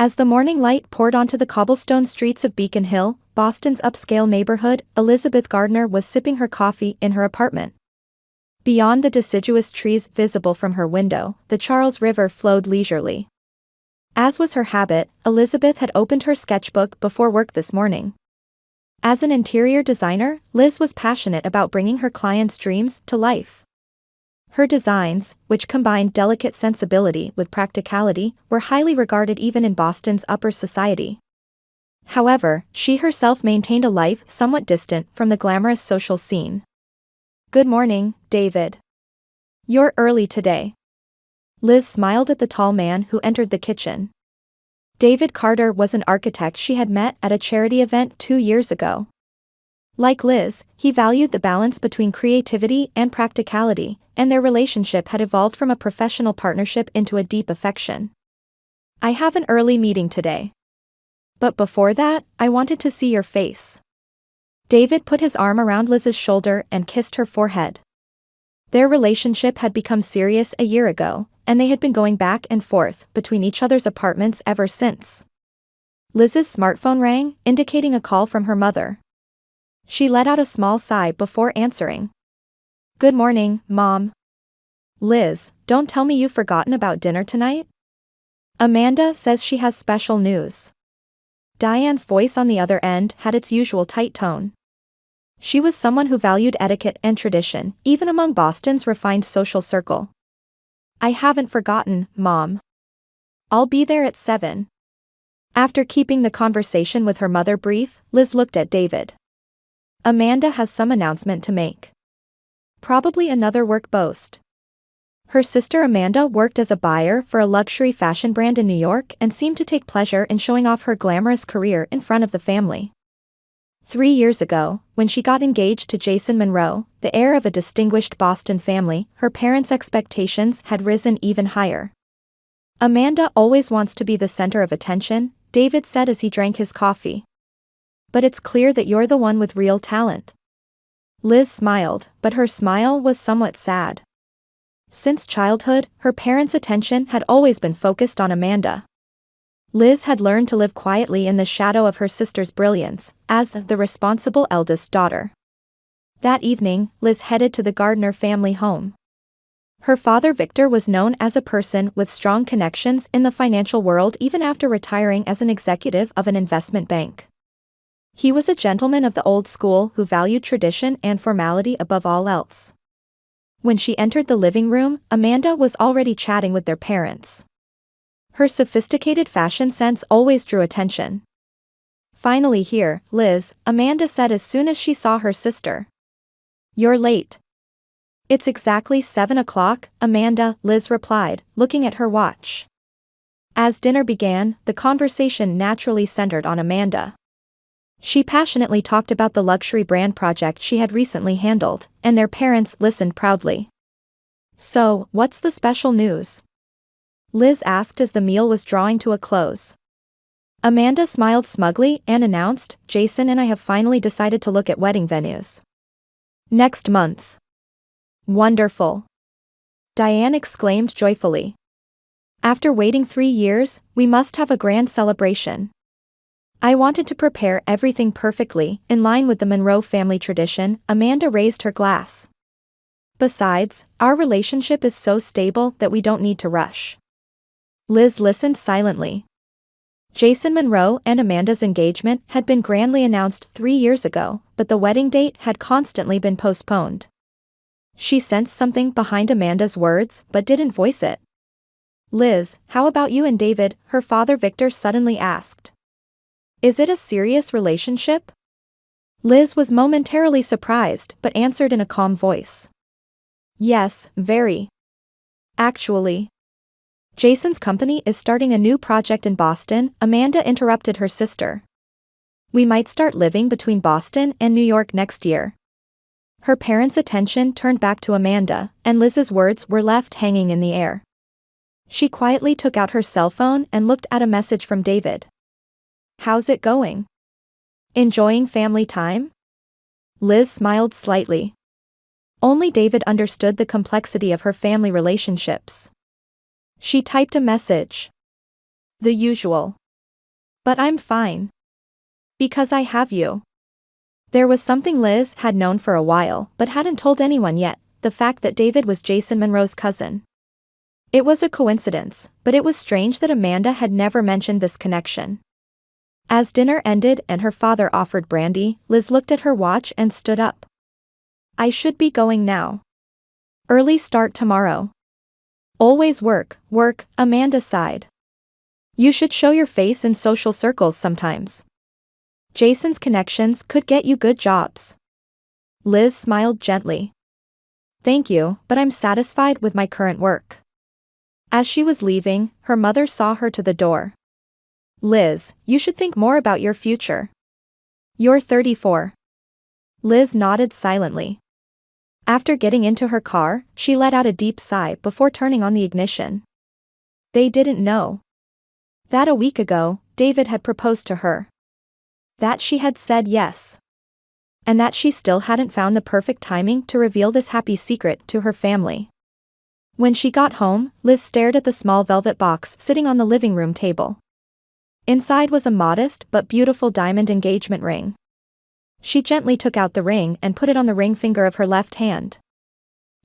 As the morning light poured onto the cobblestone streets of Beacon Hill, Boston's upscale neighborhood, Elizabeth Gardner was sipping her coffee in her apartment. Beyond the deciduous trees visible from her window, the Charles River flowed leisurely. As was her habit, Elizabeth had opened her sketchbook before work this morning. As an interior designer, Liz was passionate about bringing her clients' dreams to life. Her designs, which combined delicate sensibility with practicality, were highly regarded even in Boston's upper society. However, she herself maintained a life somewhat distant from the glamorous social scene. "Good morning, David. You're early today." Liz smiled at the tall man who entered the kitchen. David Carter was an architect she had met at a charity event 2 years ago. Like Liz, he valued the balance between creativity and practicality, and their relationship had evolved from a professional partnership into a deep affection. "I have an early meeting today. But before that, I wanted to see your face." David put his arm around Liz's shoulder and kissed her forehead. Their relationship had become serious a year ago, and they had been going back and forth between each other's apartments ever since. Liz's smartphone rang, indicating a call from her mother. She let out a small sigh before answering. "Good morning, Mom." "Liz, don't tell me you've forgotten about dinner tonight? Amanda says she has special news." Diane's voice on the other end had its usual tight tone. She was someone who valued etiquette and tradition, even among Boston's refined social circle. "I haven't forgotten, Mom. I'll be there at 7. After keeping the conversation with her mother brief, Liz looked at David. "Amanda has some announcement to make. Probably another work boast." Her sister Amanda worked as a buyer for a luxury fashion brand in New York and seemed to take pleasure in showing off her glamorous career in front of the family. 3 years ago, when she got engaged to Jason Monroe, the heir of a distinguished Boston family, her parents' expectations had risen even higher. "Amanda always wants to be the center of attention," David said as he drank his coffee. "But it's clear that you're the one with real talent." Liz smiled, but her smile was somewhat sad. Since childhood, her parents' attention had always been focused on Amanda. Liz had learned to live quietly in the shadow of her sister's brilliance, as the responsible eldest daughter. That evening, Liz headed to the Gardner family home. Her father Victor was known as a person with strong connections in the financial world even after retiring as an executive of an investment bank. He was a gentleman of the old school who valued tradition and formality above all else. When she entered the living room, Amanda was already chatting with their parents. Her sophisticated fashion sense always drew attention. "Finally here, Liz," Amanda said as soon as she saw her sister. "You're late." "It's exactly 7 o'clock, Amanda," Liz replied, looking at her watch. As dinner began, the conversation naturally centered on Amanda. She passionately talked about the luxury brand project she had recently handled, and their parents listened proudly. "So, what's the special news?" Liz asked as the meal was drawing to a close. Amanda smiled smugly and announced, "Jason and I have finally decided to look at wedding venues. Next month." "Wonderful!" Diane exclaimed joyfully. "After waiting 3 years, we must have a grand celebration." "I wanted to prepare everything perfectly, in line with the Monroe family tradition," Amanda raised her glass. "Besides, our relationship is so stable that we don't need to rush." Liz listened silently. Jason Monroe and Amanda's engagement had been grandly announced 3 years ago, but the wedding date had constantly been postponed. She sensed something behind Amanda's words but didn't voice it. "Liz, how about you and David?" her father Victor suddenly asked. "Is it a serious relationship?" Liz was momentarily surprised but answered in a calm voice. "Yes, very. Actually, Jason's company is starting a new project in Boston," Amanda interrupted her sister. "We might start living between Boston and New York next year." Her parents' attention turned back to Amanda, and Liz's words were left hanging in the air. She quietly took out her cell phone and looked at a message from David. "How's it going? Enjoying family time?" Liz smiled slightly. Only David understood the complexity of her family relationships. She typed a message. "The usual. But I'm fine. Because I have you. There was something Liz had known for a while but hadn't told anyone yet, the fact that David was Jason Monroe's cousin. It was a coincidence, but it was strange that Amanda had never mentioned this connection. As dinner ended and her father offered brandy, Liz looked at her watch and stood up. I should be going now. Early start tomorrow. Always work, Amanda sighed. You should show your face in social circles sometimes. Jason's connections could get you good jobs. Liz smiled gently. Thank you, but I'm satisfied with my current work. As she was leaving, her mother saw her to the door. Liz, you should think more about your future. You're 34. Liz nodded silently. After getting into her car, she let out a deep sigh before turning on the ignition. They didn't know that a week ago, David had proposed to her. That she had said yes. And that she still hadn't found the perfect timing to reveal this happy secret to her family. When she got home, Liz stared at the small velvet box sitting on the living room table. Inside was a modest but beautiful diamond engagement ring. She gently took out the ring and put it on the ring finger of her left hand.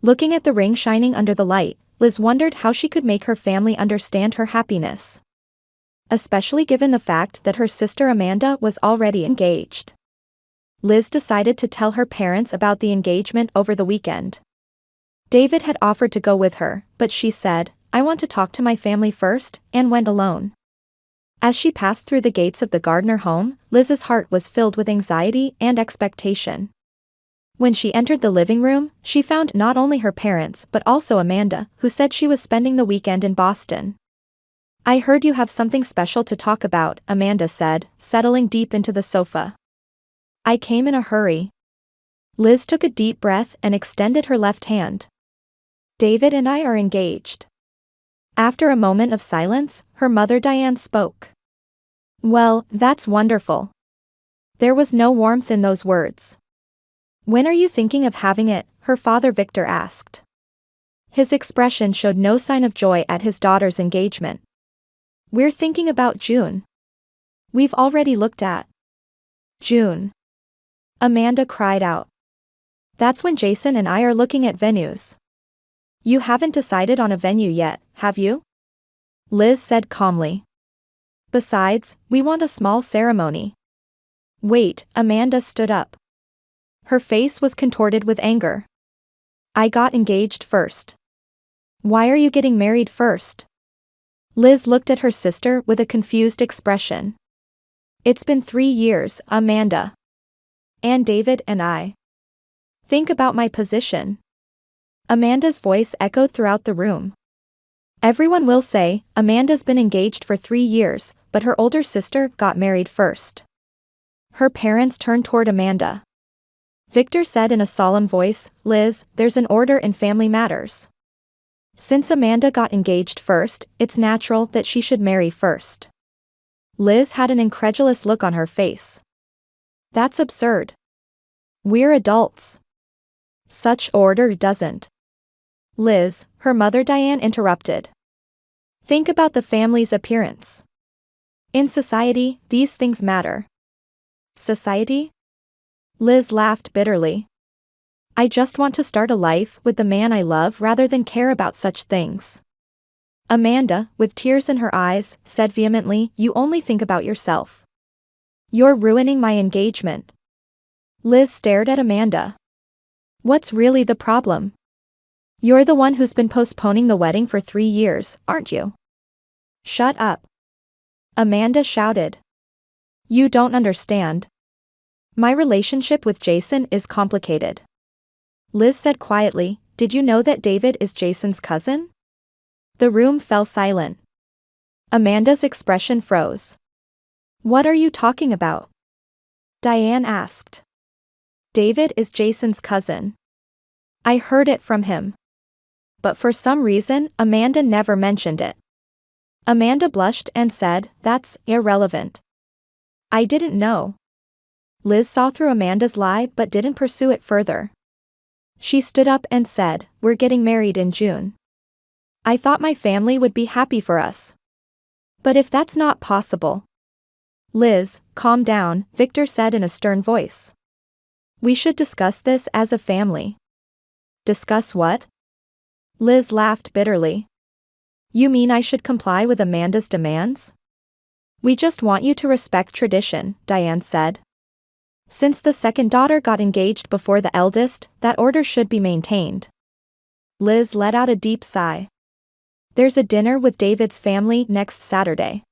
Looking at the ring shining under the light, Liz wondered how she could make her family understand her happiness. Especially given the fact that her sister Amanda was already engaged. Liz decided to tell her parents about the engagement over the weekend. David had offered to go with her, but she said, I want to talk to my family first, and went alone. As she passed through the gates of the Gardner home, Liz's heart was filled with anxiety and expectation. When she entered the living room, she found not only her parents but also Amanda, who said she was spending the weekend in Boston. I heard you have something special to talk about, Amanda said, settling deep into the sofa. I came in a hurry. Liz took a deep breath and extended her left hand. David and I are engaged. After a moment of silence, her mother Diane spoke. Well, that's wonderful. There was no warmth in those words. When are you thinking of having it? Her father Victor asked. His expression showed no sign of joy at his daughter's engagement. We're thinking about June. We've already looked at June. Amanda cried out. That's when Jason and I are looking at venues. You haven't decided on a venue yet, have you? Liz said calmly. Besides, we want a small ceremony. Wait, Amanda stood up. Her face was contorted with anger. I got engaged first. Why are you getting married first? Liz looked at her sister with a confused expression. It's been 3 years, Amanda. And David and I. Think about my position. Amanda's voice echoed throughout the room. Everyone will say, Amanda's been engaged for 3 years, but her older sister got married first. Her parents turned toward Amanda. Victor said in a solemn voice, Liz, there's an order in family matters. Since Amanda got engaged first, it's natural that she should marry first. Liz had an incredulous look on her face. That's absurd. We're adults. Such order doesn't. Liz, her mother Diane interrupted. Think about the family's appearance. In society, these things matter. Society? Liz laughed bitterly. I just want to start a life with the man I love rather than care about such things. Amanda, with tears in her eyes, said vehemently, you only think about yourself. You're ruining my engagement. Liz stared at Amanda. What's really the problem? You're the one who's been postponing the wedding for 3 years, aren't you? Shut up. Amanda shouted. You don't understand. My relationship with Jason is complicated. Liz said quietly, did you know that David is Jason's cousin? The room fell silent. Amanda's expression froze. What are you talking about? Diane asked. David is Jason's cousin. I heard it from him. But for some reason, Amanda never mentioned it. Amanda blushed and said, that's irrelevant. I didn't know. Liz saw through Amanda's lie but didn't pursue it further. She stood up and said, we're getting married in June. I thought my family would be happy for us. But if that's not possible. Liz, calm down, Victor said in a stern voice. We should discuss this as a family. Discuss what? Liz laughed bitterly. You mean I should comply with Amanda's demands? We just want you to respect tradition, Diane said. Since the second daughter got engaged before the eldest, that order should be maintained. Liz let out a deep sigh. There's a dinner with David's family next Saturday.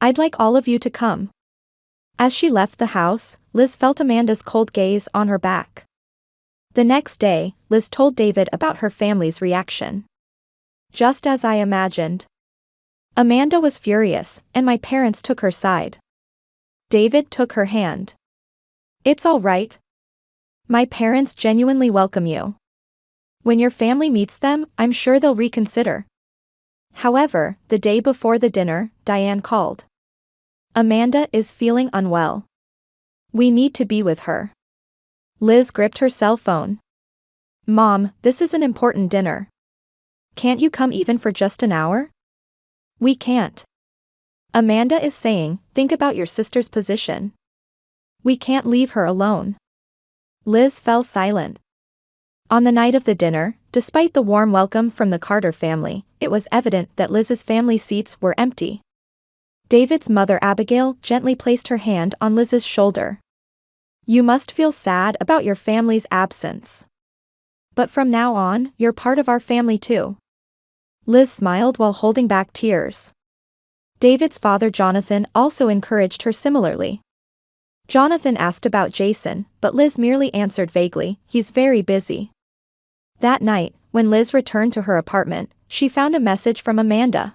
I'd like all of you to come. As she left the house, Liz felt Amanda's cold gaze on her back. The next day, Liz told David about her family's reaction. Just as I imagined. Amanda was furious, and my parents took her side. David took her hand. It's all right. My parents genuinely welcome you. When your family meets them, I'm sure they'll reconsider. However, the day before the dinner, Diane called. Amanda is feeling unwell. We need to be with her. Liz gripped her cell phone. Mom, this is an important dinner. Can't you come even for just an hour? We can't. Amanda is saying, think about your sister's position. We can't leave her alone. Liz fell silent. On the night of the dinner, despite the warm welcome from the Carter family, it was evident that Liz's family seats were empty. David's mother Abigail gently placed her hand on Liz's shoulder. You must feel sad about your family's absence. But from now on, you're part of our family too. Liz smiled while holding back tears. David's father Jonathan also encouraged her similarly. Jonathan asked about Jason, but Liz merely answered vaguely, he's very busy. That night, when Liz returned to her apartment, she found a message from Amanda.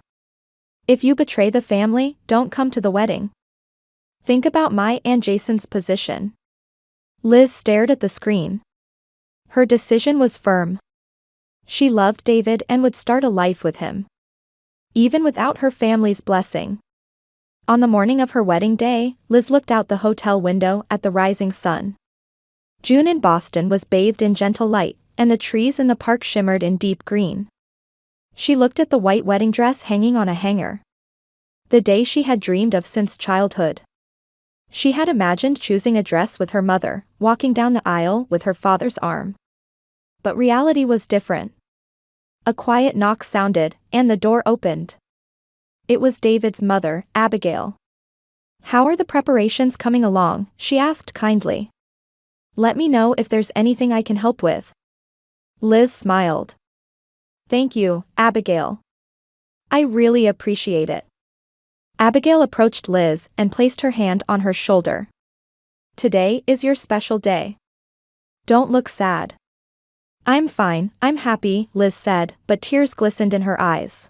If you betray the family, don't come to the wedding. Think about my and Jason's position. Liz stared at the screen. Her decision was firm. She loved David and would start a life with him. Even without her family's blessing. On the morning of her wedding day, Liz looked out the hotel window at the rising sun. June in Boston was bathed in gentle light, and the trees in the park shimmered in deep green. She looked at the white wedding dress hanging on a hanger. The day she had dreamed of since childhood. She had imagined choosing a dress with her mother, walking down the aisle with her father's arm. But reality was different. A quiet knock sounded, and the door opened. It was David's mother, Abigail. How are the preparations coming along? She asked kindly. Let me know if there's anything I can help with. Liz smiled. Thank you, Abigail. I really appreciate it. Abigail approached Liz and placed her hand on her shoulder. Today is your special day. Don't look sad. I'm fine, I'm happy, Liz said, but tears glistened in her eyes.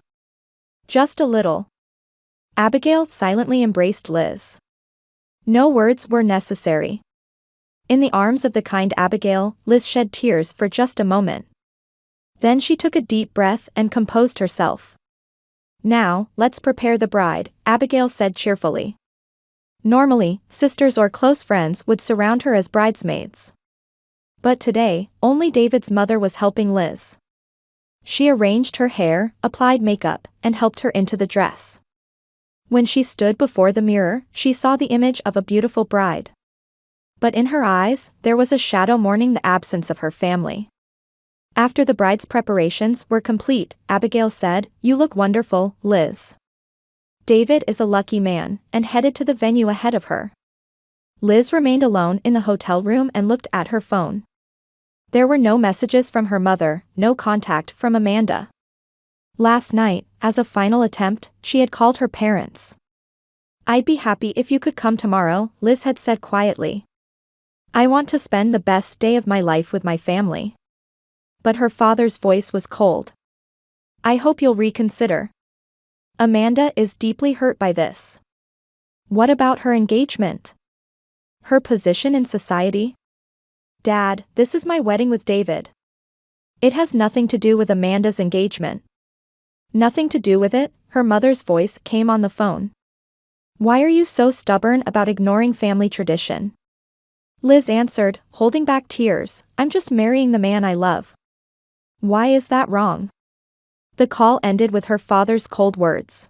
Just a little. Abigail silently embraced Liz. No words were necessary. In the arms of the kind Abigail, Liz shed tears for just a moment. Then she took a deep breath and composed herself. Now, let's prepare the bride, Abigail said cheerfully. Normally, sisters or close friends would surround her as bridesmaids. But today, only David's mother was helping Liz. She arranged her hair, applied makeup, and helped her into the dress. When she stood before the mirror, she saw the image of a beautiful bride. But in her eyes, there was a shadow mourning the absence of her family. After the bride's preparations were complete, Abigail said, You look wonderful, Liz. David is a lucky man, and headed to the venue ahead of her. Liz remained alone in the hotel room and looked at her phone. There were no messages from her mother, no contact from Amanda. Last night, as a final attempt, she had called her parents. I'd be happy if you could come tomorrow, Liz had said quietly. I want to spend the best day of my life with my family. But her father's voice was cold. I hope you'll reconsider. Amanda is deeply hurt by this. What about her engagement? Her position in society? Dad, this is my wedding with David. It has nothing to do with Amanda's engagement. Nothing to do with it, her mother's voice came on the phone. Why are you so stubborn about ignoring family tradition? Liz answered, holding back tears, I'm just marrying the man I love. Why is that wrong? The call ended with her father's cold words.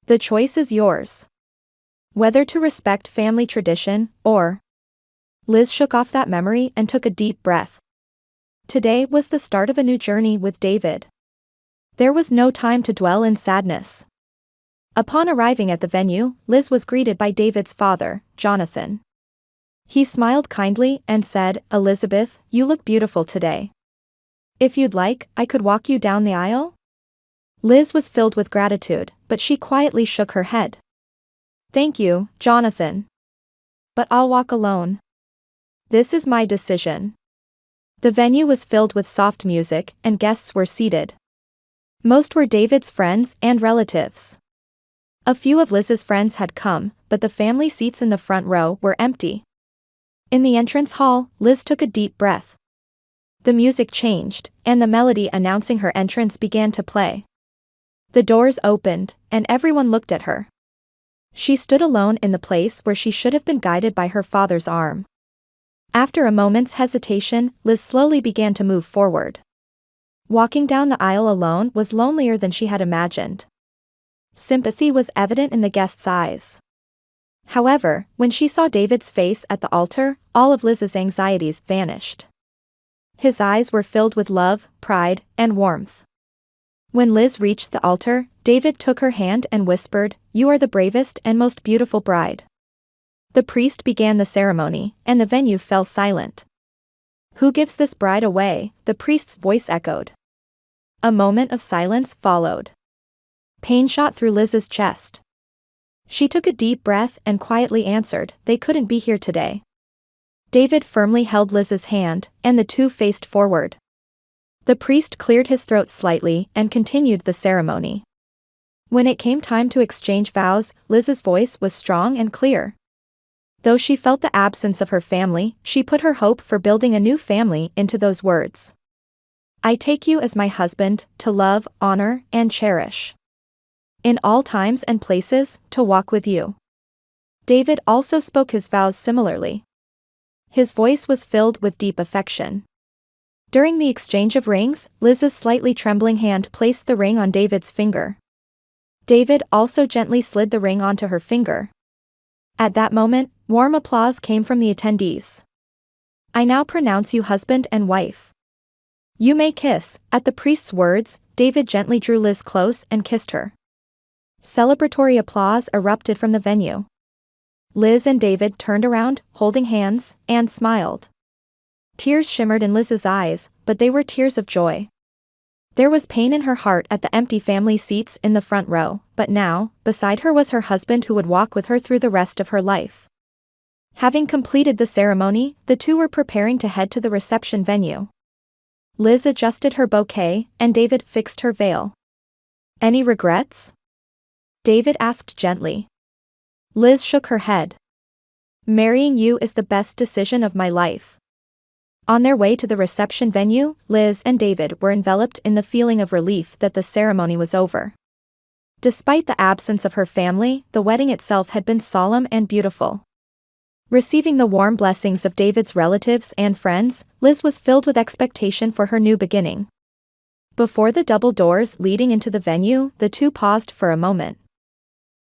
The choice is yours. Whether to respect family tradition, or... Liz shook off that memory and took a deep breath. Today was the start of a new journey with David. There was no time to dwell in sadness. Upon arriving at the venue, Liz was greeted by David's father, Jonathan. He smiled kindly and said, "Elizabeth, you look beautiful today. If you'd like, I could walk you down the aisle?" Liz was filled with gratitude, but she quietly shook her head. "Thank you, Jonathan. But I'll walk alone. This is my decision." The venue was filled with soft music, and guests were seated. Most were David's friends and relatives. A few of Liz's friends had come, but the family seats in the front row were empty. In the entrance hall, Liz took a deep breath. The music changed, and the melody announcing her entrance began to play. The doors opened, and everyone looked at her. She stood alone in the place where she should have been guided by her father's arm. After a moment's hesitation, Liz slowly began to move forward. Walking down the aisle alone was lonelier than she had imagined. Sympathy was evident in the guests' eyes. However, when she saw David's face at the altar, all of Liz's anxieties vanished. His eyes were filled with love, pride, and warmth. When Liz reached the altar, David took her hand and whispered, "You are the bravest and most beautiful bride." The priest began the ceremony, and the venue fell silent. "Who gives this bride away?" the priest's voice echoed. A moment of silence followed. Pain shot through Liz's chest. She took a deep breath and quietly answered, "They couldn't be here today." David firmly held Liz's hand, and the two faced forward. The priest cleared his throat slightly and continued the ceremony. When it came time to exchange vows, Liz's voice was strong and clear. Though she felt the absence of her family, she put her hope for building a new family into those words. "I take you as my husband, to love, honor, and cherish. In all times and places, to walk with you." David also spoke his vows similarly. His voice was filled with deep affection. During the exchange of rings, Liz's slightly trembling hand placed the ring on David's finger. David also gently slid the ring onto her finger. At that moment, warm applause came from the attendees. "I now pronounce you husband and wife. You may kiss." At the priest's words, David gently drew Liz close and kissed her. Celebratory applause erupted from the venue. Liz and David turned around, holding hands, and smiled. Tears shimmered in Liz's eyes, but they were tears of joy. There was pain in her heart at the empty family seats in the front row, but now, beside her was her husband who would walk with her through the rest of her life. Having completed the ceremony, the two were preparing to head to the reception venue. Liz adjusted her bouquet, and David fixed her veil. "Any regrets?" David asked gently. Liz shook her head. "Marrying you is the best decision of my life." On their way to the reception venue, Liz and David were enveloped in the feeling of relief that the ceremony was over. Despite the absence of her family, the wedding itself had been solemn and beautiful. Receiving the warm blessings of David's relatives and friends, Liz was filled with expectation for her new beginning. Before the double doors leading into the venue, the two paused for a moment.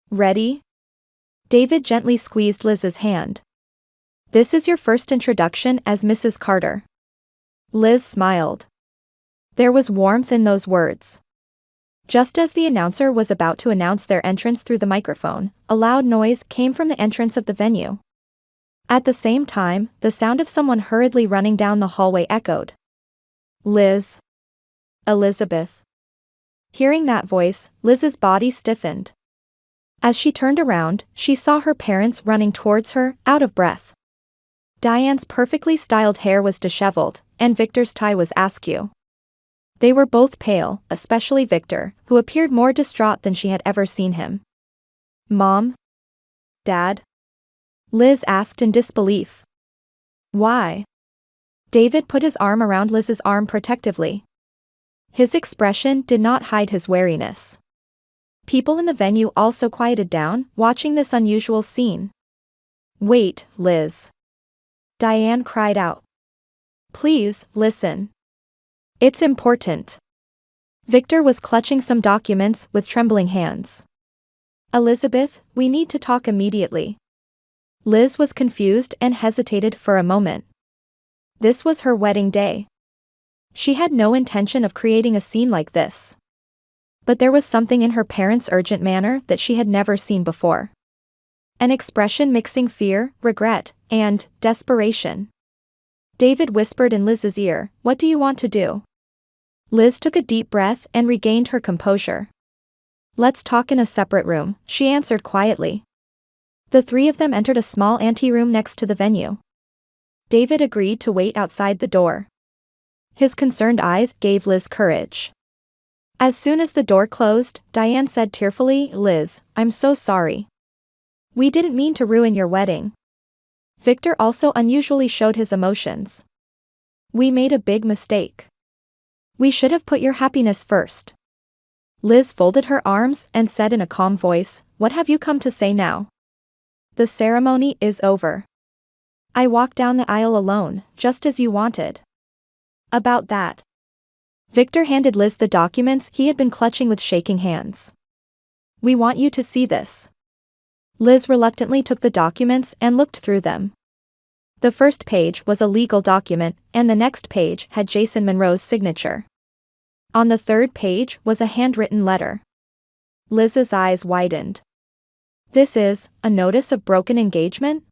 "Ready?" David gently squeezed Liz's hand. "This is your first introduction as Mrs. Carter." Liz smiled. There was warmth in those words. Just as the announcer was about to announce their entrance through the microphone, a loud noise came from the entrance of the venue. At the same time, the sound of someone hurriedly running down the hallway echoed. "Liz. Elizabeth." Hearing that voice, Liz's body stiffened. As she turned around, she saw her parents running towards her, out of breath. Diane's perfectly styled hair was disheveled, and Victor's tie was askew. They were both pale, especially Victor, who appeared more distraught than she had ever seen him. "Mom? Dad?" Liz asked in disbelief. "Why?" David put his arm around Liz's arm protectively. His expression did not hide his wariness. People in the venue also quieted down, watching this unusual scene. "Wait, Liz." Diane cried out. "Please, listen. It's important." Victor was clutching some documents with trembling hands. Elizabeth, we need to talk immediately. Liz was confused and hesitated for a moment. This was her wedding day. She had no intention of creating a scene like this. But there was something in her parents' urgent manner that she had never seen before. An expression mixing fear, regret, and desperation. David whispered in Liz's ear, "What do you want to do?" Liz took a deep breath and regained her composure. "Let's talk in a separate room," she answered quietly. The three of them entered a small anteroom next to the venue. David agreed to wait outside the door. His concerned eyes gave Liz courage. As soon as the door closed, Diane said tearfully, "Liz, I'm so sorry. We didn't mean to ruin your wedding." Victor also unusually showed his emotions. "We made a big mistake. We should have put your happiness first." Liz folded her arms and said in a calm voice, "What have you come to say now?" "The ceremony is over. I walked down the aisle alone, just as you wanted." "About that." Victor handed Liz the documents he had been clutching with shaking hands. "We want you to see this." Liz reluctantly took the documents and looked through them. The first page was a legal document, and the next page had Jason Monroe's signature. On the third page was a handwritten letter. Liz's eyes widened. "This is a notice of broken engagement?"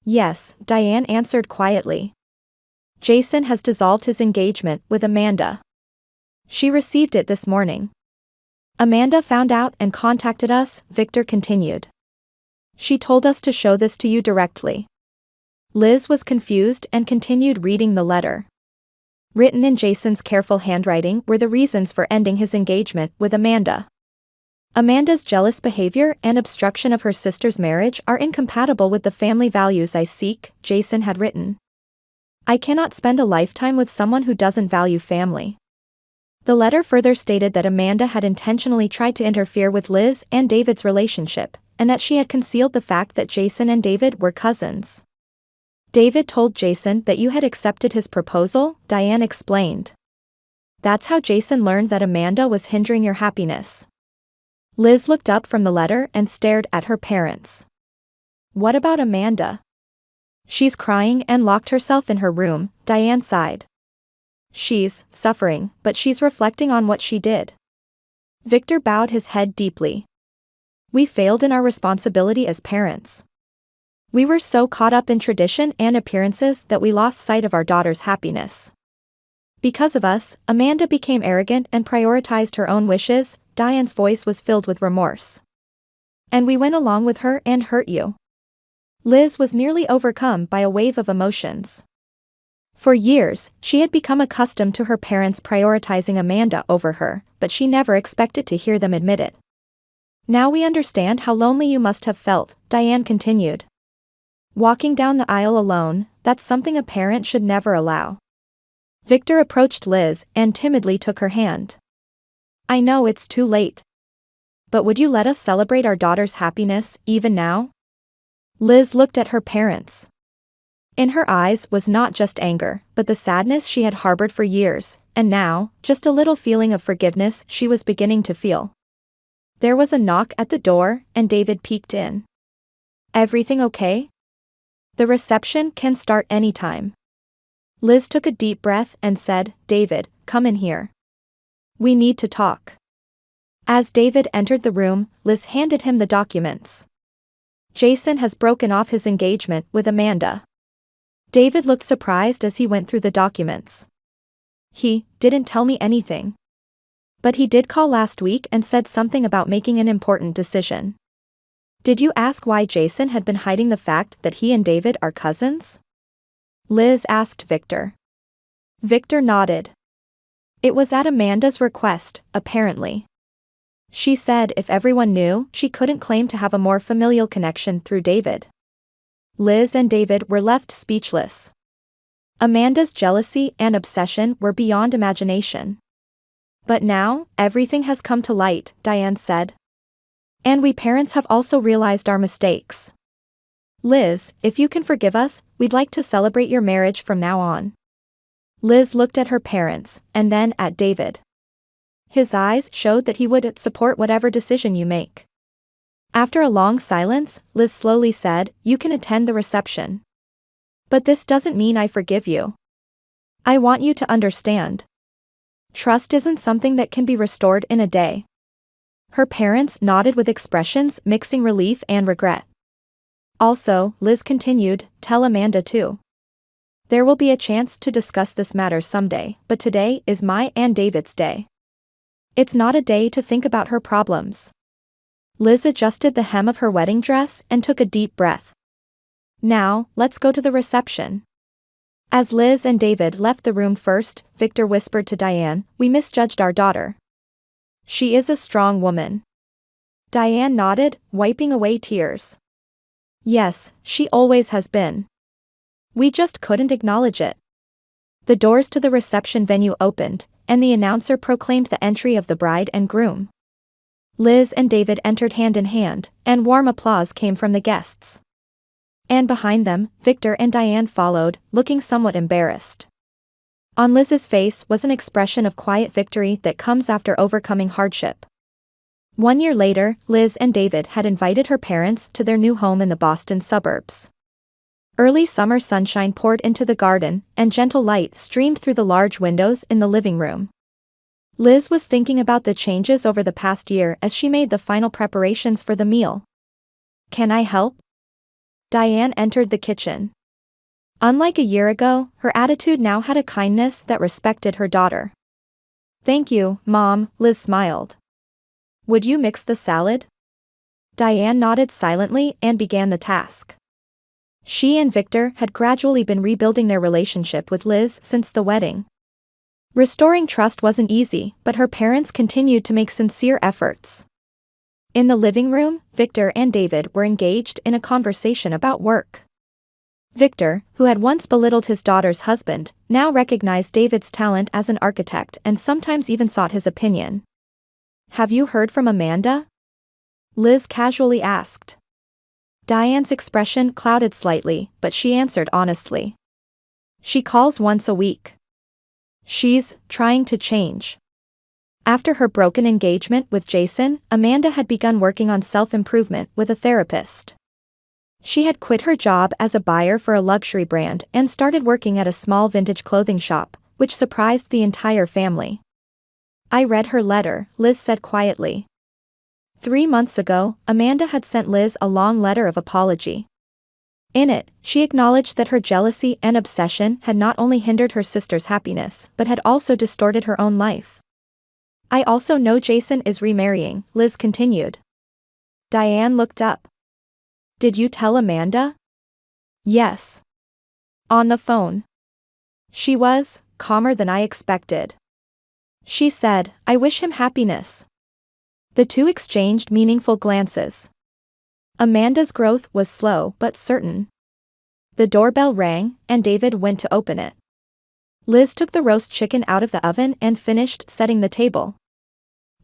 "Yes," Diane answered quietly. "Jason has dissolved his engagement with Amanda. She received it this morning. Amanda found out and contacted us," Victor continued. "She told us to show this to you directly." Liz was confused and continued reading the letter. Written in Jason's careful handwriting were the reasons for ending his engagement with Amanda. "Amanda's jealous behavior and obstruction of her sister's marriage are incompatible with the family values I seek," Jason had written. "I cannot spend a lifetime with someone who doesn't value family." The letter further stated that Amanda had intentionally tried to interfere with Liz and David's relationship, and that she had concealed the fact that Jason and David were cousins. "David told Jason that you had accepted his proposal," Diane explained. "That's how Jason learned that Amanda was hindering your happiness." Liz looked up from the letter and stared at her parents. "What about Amanda?" "She's crying and locked herself in her room," Diane sighed. "She's suffering, but she's reflecting on what she did." Victor bowed his head deeply. "We failed in our responsibility as parents. We were so caught up in tradition and appearances that we lost sight of our daughter's happiness. Because of us, Amanda became arrogant and prioritized her own wishes." Diane's voice was filled with remorse. "And we went along with her and hurt you." Liz was nearly overcome by a wave of emotions. For years, she had become accustomed to her parents prioritizing Amanda over her, but she never expected to hear them admit it. "Now we understand how lonely you must have felt," Diane continued. "Walking down the aisle alone, that's something a parent should never allow." Victor approached Liz and timidly took her hand. "I know it's too late. But would you let us celebrate our daughter's happiness, even now?" Liz looked at her parents. In her eyes was not just anger, but the sadness she had harbored for years, and now, just a little feeling of forgiveness she was beginning to feel. There was a knock at the door, and David peeked in. "Everything okay?" "The reception can start anytime." Liz took a deep breath and said, "David, come in here. We need to talk." As David entered the room, Liz handed him the documents. "Jason has broken off his engagement with Amanda." David looked surprised as he went through the documents. "He didn't tell me anything. But he did call last week and said something about making an important decision." "Did you ask why Jason had been hiding the fact that he and David are cousins?" Liz asked Victor. Victor nodded. "It was at Amanda's request, apparently. She said if everyone knew, she couldn't claim to have a more familial connection through David." Liz and David were left speechless. Amanda's jealousy and obsession were beyond imagination. "But now, everything has come to light," Diane said. "And we parents have also realized our mistakes. Liz, if you can forgive us, we'd like to celebrate your marriage from now on." Liz looked at her parents, and then at David. His eyes showed that he would support whatever decision you make. After a long silence, Liz slowly said, "You can attend the reception. But this doesn't mean I forgive you. I want you to understand. Trust isn't something that can be restored in a day." Her parents nodded with expressions mixing relief and regret. "Also," Liz continued, "tell Amanda too. There will be a chance to discuss this matter someday, but today is my and David's day. It's not a day to think about her problems." Liz adjusted the hem of her wedding dress and took a deep breath. "Now, let's go to the reception." As Liz and David left the room first, Victor whispered to Diane, "We misjudged our daughter. She is a strong woman." Diane nodded, wiping away tears. "Yes, she always has been. We just couldn't acknowledge it." The doors to the reception venue opened, and the announcer proclaimed the entry of the bride and groom. Liz and David entered hand in hand, and warm applause came from the guests. And behind them, Victor and Diane followed, looking somewhat embarrassed. On Liz's face was an expression of quiet victory that comes after overcoming hardship. 1 year later, Liz and David had invited her parents to their new home in the Boston suburbs. Early summer sunshine poured into the garden, and gentle light streamed through the large windows in the living room. Liz was thinking about the changes over the past year as she made the final preparations for the meal. "Can I help?" Diane entered the kitchen. Unlike a year ago, her attitude now had a kindness that respected her daughter. "Thank you, Mom," Liz smiled. "Would you mix the salad?" Diane nodded silently and began the task. She and Victor had gradually been rebuilding their relationship with Liz since the wedding. Restoring trust wasn't easy, but her parents continued to make sincere efforts. In the living room, Victor and David were engaged in a conversation about work. Victor, who had once belittled his daughter's husband, now recognized David's talent as an architect and sometimes even sought his opinion. "Have you heard from Amanda?" Liz casually asked. Diane's expression clouded slightly, but she answered honestly. "She calls once a week. She's trying to change." After her broken engagement with Jason, Amanda had begun working on self-improvement with a therapist. She had quit her job as a buyer for a luxury brand and started working at a small vintage clothing shop, which surprised the entire family. "I read her letter," Liz said quietly. 3 months ago, Amanda had sent Liz a long letter of apology. In it, she acknowledged that her jealousy and obsession had not only hindered her sister's happiness but had also distorted her own life. "I also know Jason is remarrying," Liz continued. Diane looked up. "Did you tell Amanda?" "Yes. On the phone. She was calmer than I expected. She said, 'I wish him happiness.'" The two exchanged meaningful glances. Amanda's growth was slow but certain. The doorbell rang, and David went to open it. Liz took the roast chicken out of the oven and finished setting the table.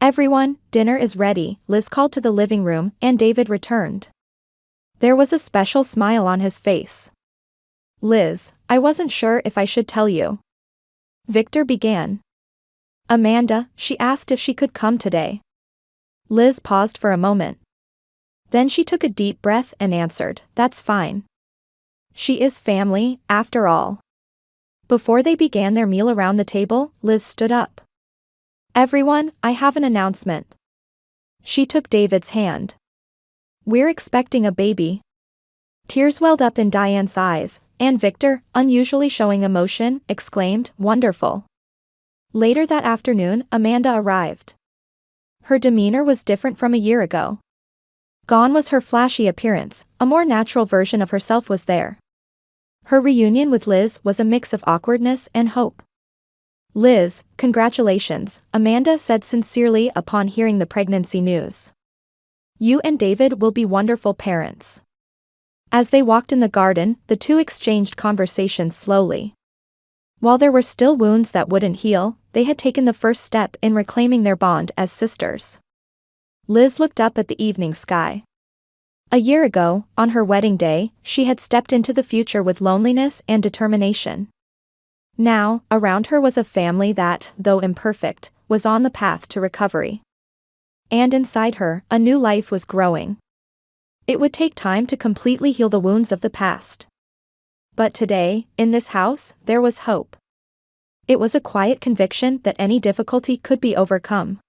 "Everyone, dinner is ready," Liz called to the living room, and David returned. There was a special smile on his face. "Liz, I wasn't sure if I should tell you." Victor began. "Amanda, she asked if she could come today." Liz paused for a moment. Then she took a deep breath and answered, "That's fine. She is family, after all." Before they began their meal around the table, Liz stood up. "Everyone, I have an announcement." She took David's hand. "We're expecting a baby." Tears welled up in Diane's eyes, and Victor, unusually showing emotion, exclaimed, "Wonderful." Later that afternoon, Amanda arrived. Her demeanor was different from a year ago. Gone was her flashy appearance, a more natural version of herself was there. Her reunion with Liz was a mix of awkwardness and hope. "Liz, congratulations," Amanda said sincerely upon hearing the pregnancy news. "You and David will be wonderful parents." As they walked in the garden, the two exchanged conversations slowly. While there were still wounds that wouldn't heal, they had taken the first step in reclaiming their bond as sisters. Liz looked up at the evening sky. A year ago, on her wedding day, she had stepped into the future with loneliness and determination. Now, around her was a family that, though imperfect, was on the path to recovery. And inside her, a new life was growing. It would take time to completely heal the wounds of the past. But today, in this house, there was hope. It was a quiet conviction that any difficulty could be overcome.